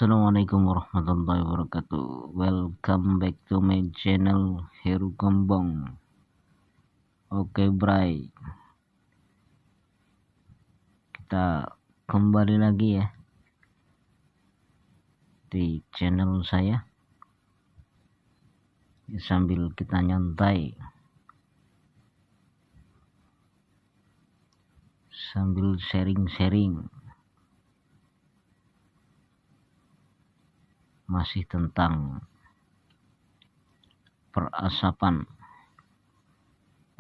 Assalamualaikum warahmatullahi wabarakatuh. Welcome back to my channel Heru Kembang. Oke, Bray. Kita kembali lagi ya di channel saya. Sambil kita nyantai, sambil sharing-sharing masih tentang perasapan.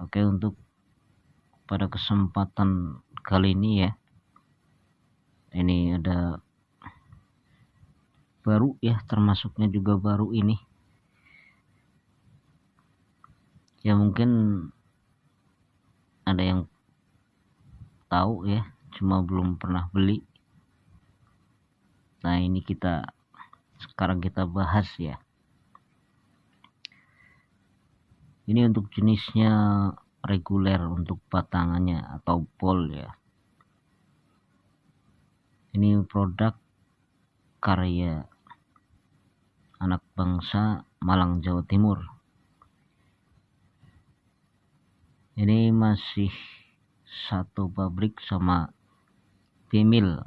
Oke, untuk pada kesempatan kali ini ya, ini ada baru ya, termasuknya juga baru ini ya, mungkin ada yang tahu ya, cuma belum pernah beli. Nah, ini sekarang kita bahas ya. Ini untuk jenisnya reguler, untuk batangannya atau ball ya. Ini produk karya anak bangsa Malang, Jawa Timur. Ini masih satu pabrik sama Bemil.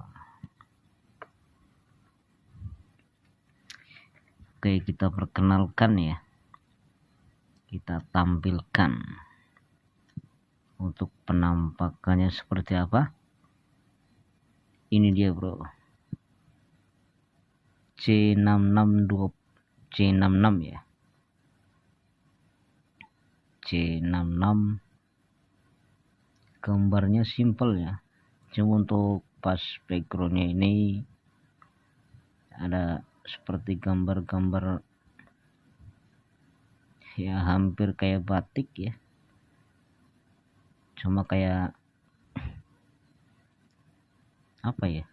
Oke, kita perkenalkan ya. Kita tampilkan untuk penampakannya seperti apa. Ini dia, bro. C66 ya. C66. Gambarnya simple ya. Cuma untuk pas backgroundnya ini ada seperti gambar-gambar ya, hampir kayak batik ya. Cuma kayak apa ya,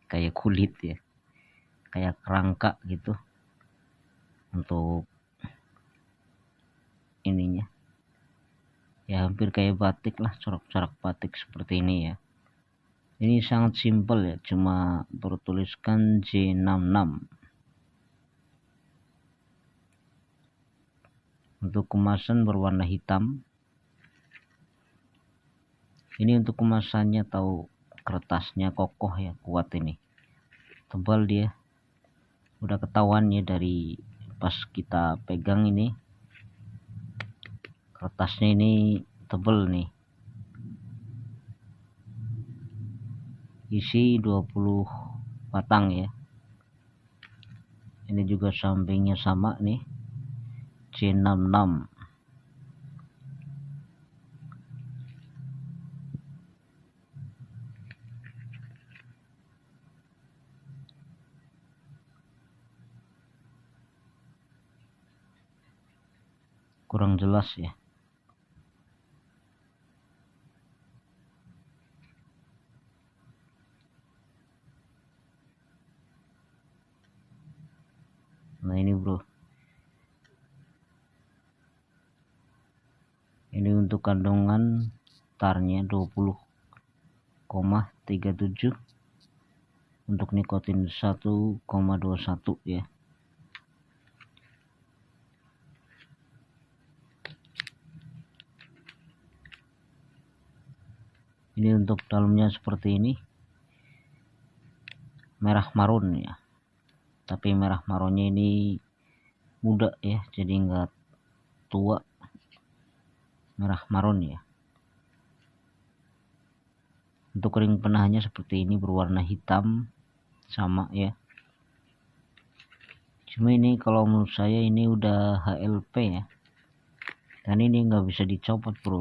kayak kulit ya, kayak kerangka gitu untuk ininya ya, hampir kayak batik lah, corak-corak batik seperti ini ya. Ini sangat simpel ya, cuma bertuliskan J66. Untuk kemasan berwarna hitam. Ini untuk kemasannya, tahu kertasnya kokoh ya, kuat ini, tebal dia. Udah ketahuan ya dari pas kita pegang ini, kertasnya ini tebal nih. Isi 20 batang ya. Ini juga sampingnya sama nih, C66. Kurang jelas ya. Nah, ini bro, ini untuk kandungan tarnya 20,37, untuk nikotin 1,21 ya. Ini untuk dalamnya seperti ini, merah marun ya, tapi merah marunnya ini muda ya, jadi enggak tua, merah marun ya. Untuk ring penahnya seperti ini, berwarna hitam sama ya. Cuma ini kalau menurut saya ini udah HLP ya, dan ini nggak bisa dicopot bro.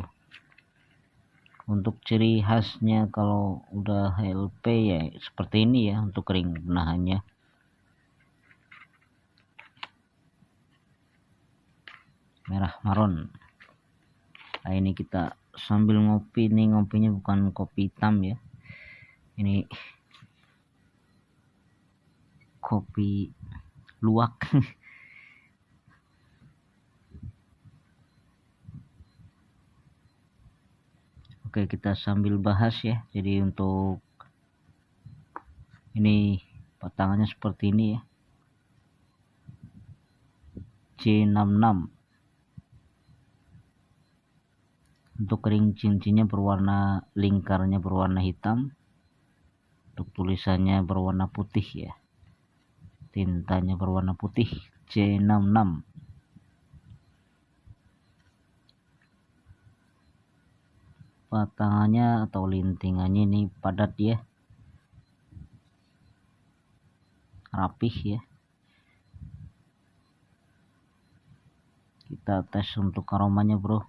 Untuk ciri khasnya kalau udah HLP ya seperti ini ya, untuk ring penahannya. Merah marun. Nah, ini kita sambil ngopi nih, ngopinya bukan kopi hitam ya, ini kopi luwak. Oke, kita sambil bahas ya. Jadi untuk Ini batangannya seperti ini ya, C66. Untuk ring cincinnya berwarna, lingkarnya berwarna hitam. Untuk tulisannya berwarna putih ya, tintanya berwarna putih, C66. Batangannya atau lintingannya ini padat ya, rapih ya. Kita tes untuk aromanya bro.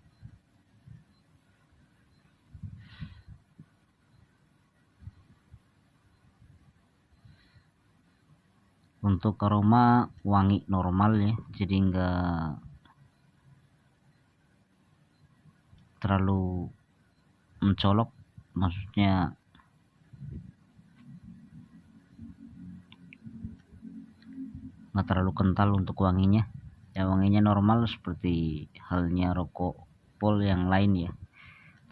Untuk aroma wangi normal ya, jadi enggak terlalu mencolok, maksudnya nggak terlalu kental untuk wanginya ya. Wanginya normal seperti halnya rokok pol yang lain ya,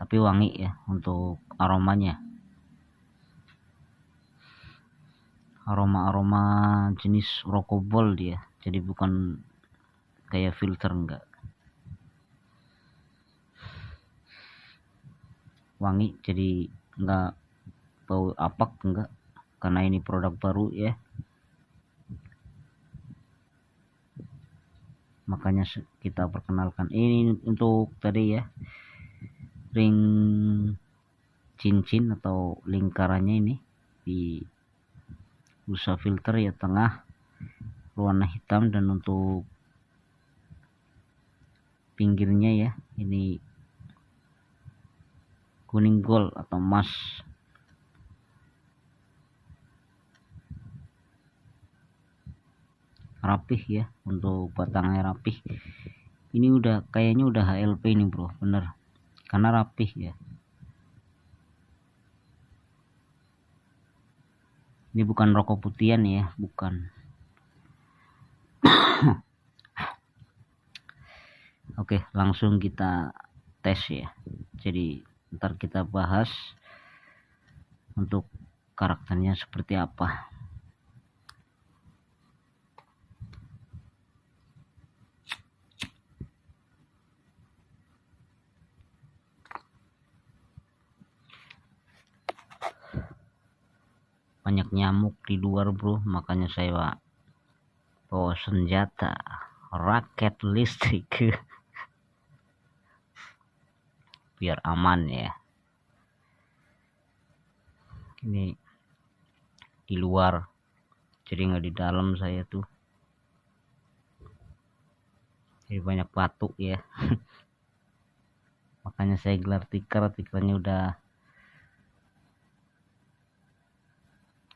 tapi wangi ya. Untuk aromanya, aroma jenis rokok bol dia, jadi bukan kayak filter, enggak. Wangi, jadi enggak bau apak, enggak, karena ini produk baru ya, makanya kita perkenalkan. Ini untuk tadi ya, ring cincin atau lingkarannya ini di busa filter ya, tengah warna hitam, dan untuk pinggirnya ya ini kuning gold atau emas. Rapih ya, untuk batangnya rapih. Ini udah kayaknya udah HLP nih bro, bener, karena rapih ya. Ini bukan rokok putihan ya, bukan. Oke, langsung kita tes ya. Jadi ntar kita bahas untuk karakternya seperti apa. Banyak nyamuk di luar bro, makanya saya bawa senjata raket listrik biar aman ya. Ini di luar, jadi nggak di dalam saya tuh, jadi banyak batu ya. Makanya saya gelar tikar, tikarnya udah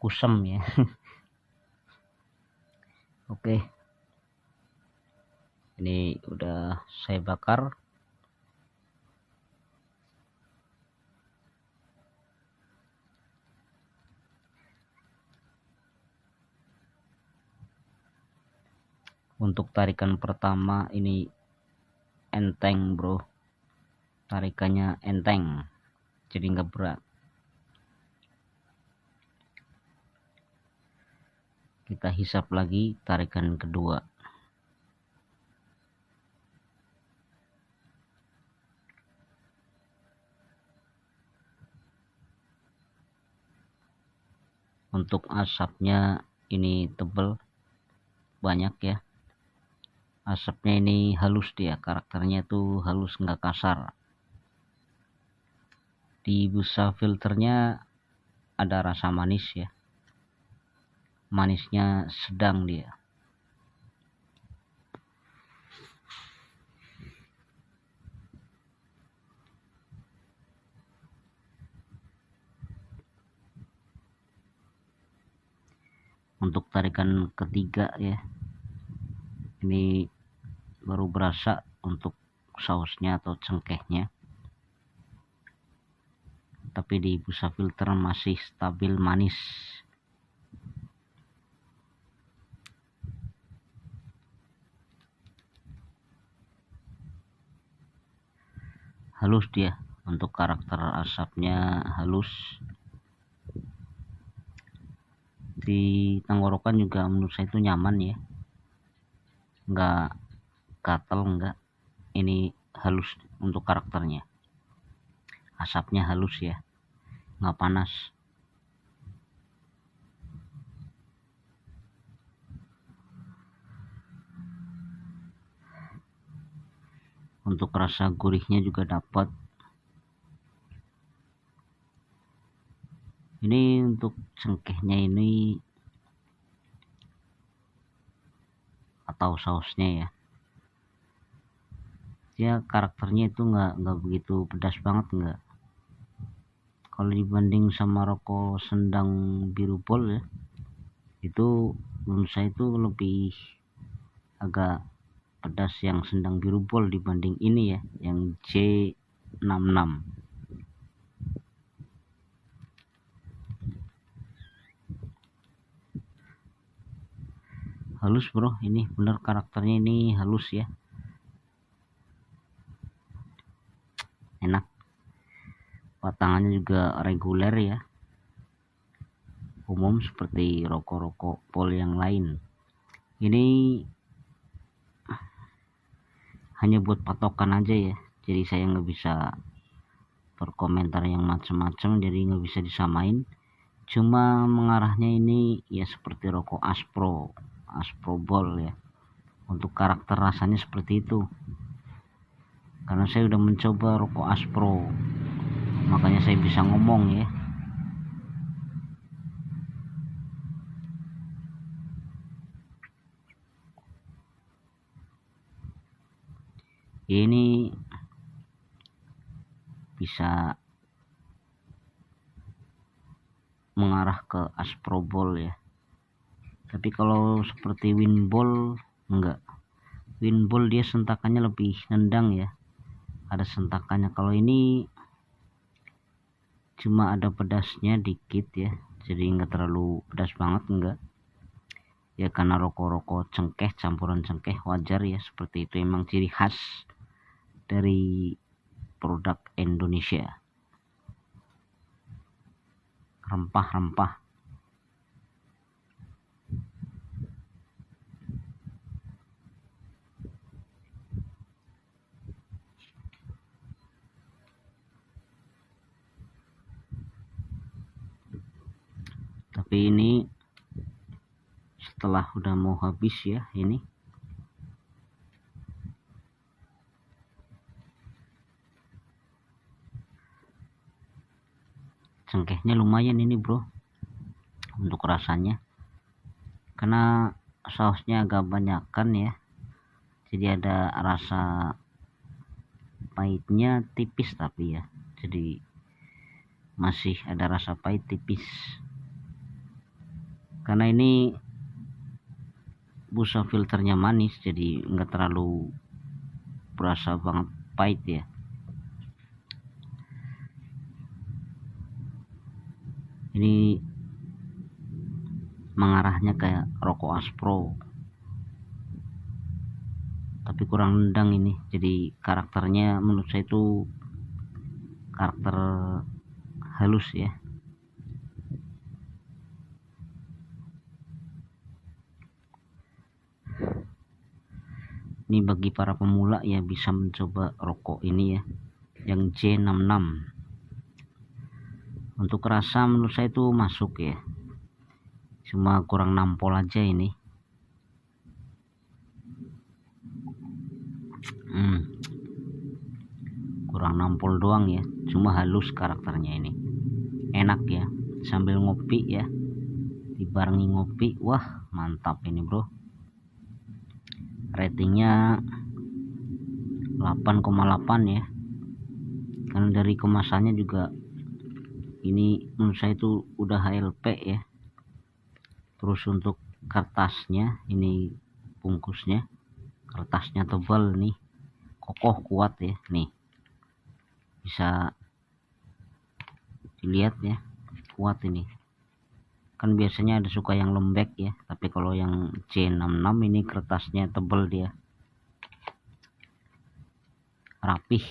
kusam ya. Oke, ini udah saya bakar. Untuk tarikan pertama ini enteng bro, tarikannya enteng, jadi nggak berat. Kita hisap lagi tarikan kedua. Untuk asapnya ini tebal, banyak ya. Asapnya ini halus dia, karakternya tuh halus, nggak kasar. Di busa filternya ada rasa manis ya, manisnya sedang dia. Untuk tarikan ketiga ya, ini baru berasa untuk sausnya atau cengkehnya, tapi di busa filter masih stabil manis. Halus dia, untuk karakter asapnya halus. di tenggorokan juga menurut saya itu nyaman ya, nggak gatel, nggak, ini halus untuk karakternya, asapnya halus ya, nggak panas. Untuk rasa gurihnya juga dapat. Ini untuk cengkehnya ini atau sausnya ya, dia karakternya itu nggak begitu pedas banget, nggak. Kalau dibanding sama rokok Sendang Biru Bol ya, itu menurut saya itu lebih agak pedas yang Sendang Biru Bol dibanding ini ya, yang J66. Halus bro, ini bener karakternya ini halus ya, enak. Batangannya juga reguler ya, umum seperti rokok-rokok pol yang lain. Ini hanya buat patokan aja ya, jadi saya nggak bisa berkomentar yang macam-macam, jadi nggak bisa disamain. Cuma mengarahnya ini ya seperti rokok Aspro Bol ya, untuk karakter rasanya seperti itu. Karena saya udah mencoba rokok Aspro, makanya saya bisa ngomong ya. Ini bisa mengarah ke Aspro Bol ya. Tapi kalau seperti Winbol enggak. Winbol dia sentakannya lebih nendang ya, ada sentakannya. Kalau ini cuma ada pedasnya dikit ya, jadi enggak terlalu pedas banget, enggak ya, karena rokok-rokok cengkeh, campuran cengkeh, wajar ya seperti itu, emang ciri khas dari produk Indonesia, rempah-rempah. Tapi ini setelah udah mau habis ya, ini cengkehnya lumayan ini bro untuk rasanya, karena sausnya agak banyakan ya, jadi ada rasa pahitnya tipis, tapi ya jadi masih ada rasa pahit tipis, karena ini busa filternya manis, jadi enggak terlalu berasa banget pahit ya. Ini mengarahnya kayak rokok Aspro, tapi kurang nendang ini, jadi karakternya menurut saya itu karakter halus ya. Ini bagi para pemula ya bisa mencoba rokok ini ya, yang J66. Untuk rasa menurut saya itu masuk ya, cuma kurang nampol aja ini. Kurang nampol doang ya, cuma halus karakternya ini, enak ya sambil ngopi ya, dibarengi ngopi, wah mantap ini bro. Ratingnya 8,8 ya, karena dari kemasannya juga ini menurut saya itu udah HLP ya. Terus untuk kertasnya, ini bungkusnya, kertasnya tebal nih, kokoh, kuat ya, nih bisa dilihat ya, kuat ini. Kan biasanya ada suka yang lembek ya, tapi kalau yang J66 ini kertasnya tebal, dia rapih.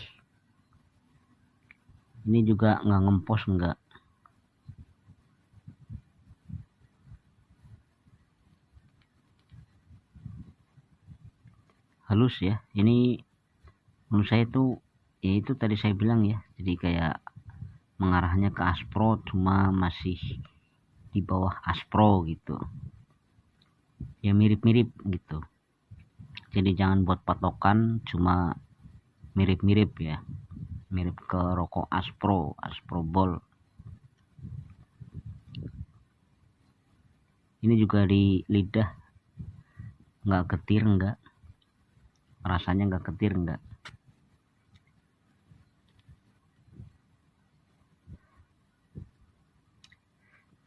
Ini juga nggak ngempos, nggak. halus ya. Ini menurut saya tuh ya itu tadi saya bilang ya, jadi kayak mengarahnya ke aspro cuma masih di bawah aspro gitu ya, mirip-mirip gitu. Jadi jangan buat patokan cuma mirip-mirip ya, mirip ke rokok aspro bol. Ini juga di lidah nggak getir, nggak, rasanya nggak getir, nggak.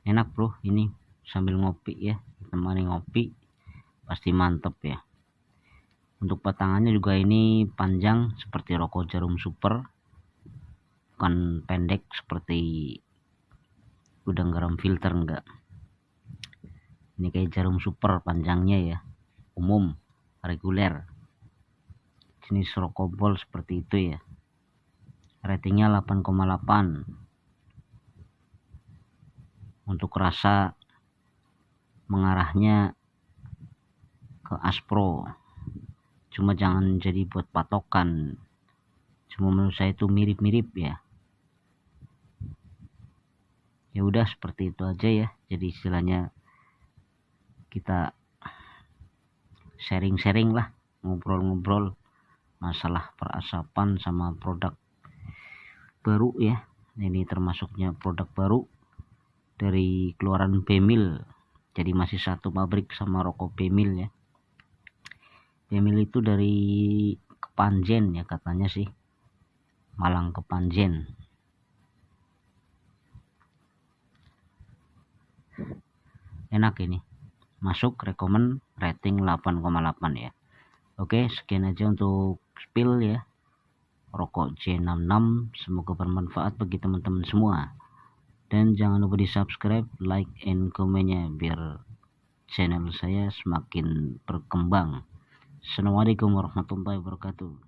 Enak bro, ini sambil ngopi ya, temani ngopi pasti mantep ya. Untuk batangannya juga ini panjang seperti rokok Jarum Super, bukan pendek seperti gudang garam filter, enggak. Ini kayak Jarum Super panjangnya ya, umum, reguler. Jenis rokok bol seperti itu ya. Ratingnya 8,8. Untuk rasa mengarahnya ke aspro, cuma jangan jadi buat patokan, cuma menurut saya itu mirip-mirip ya. Ya udah seperti itu aja ya, jadi istilahnya kita sharing-sharing lah, ngobrol-ngobrol masalah perasapan sama produk baru ya. Ini termasuknya produk baru dari keluaran Bemil, jadi masih satu pabrik sama rokok Bemil ya. Bemil itu dari Kepanjen ya katanya sih, Malang Kepanjen. Enak ini, masuk, rekomen, rating 8,8 ya. Oke, sekian aja untuk spill ya rokok J66, semoga bermanfaat bagi teman-teman semua. Dan jangan lupa di subscribe, like, and komennya biar channel saya semakin berkembang. Assalamualaikum warahmatullahi wabarakatuh.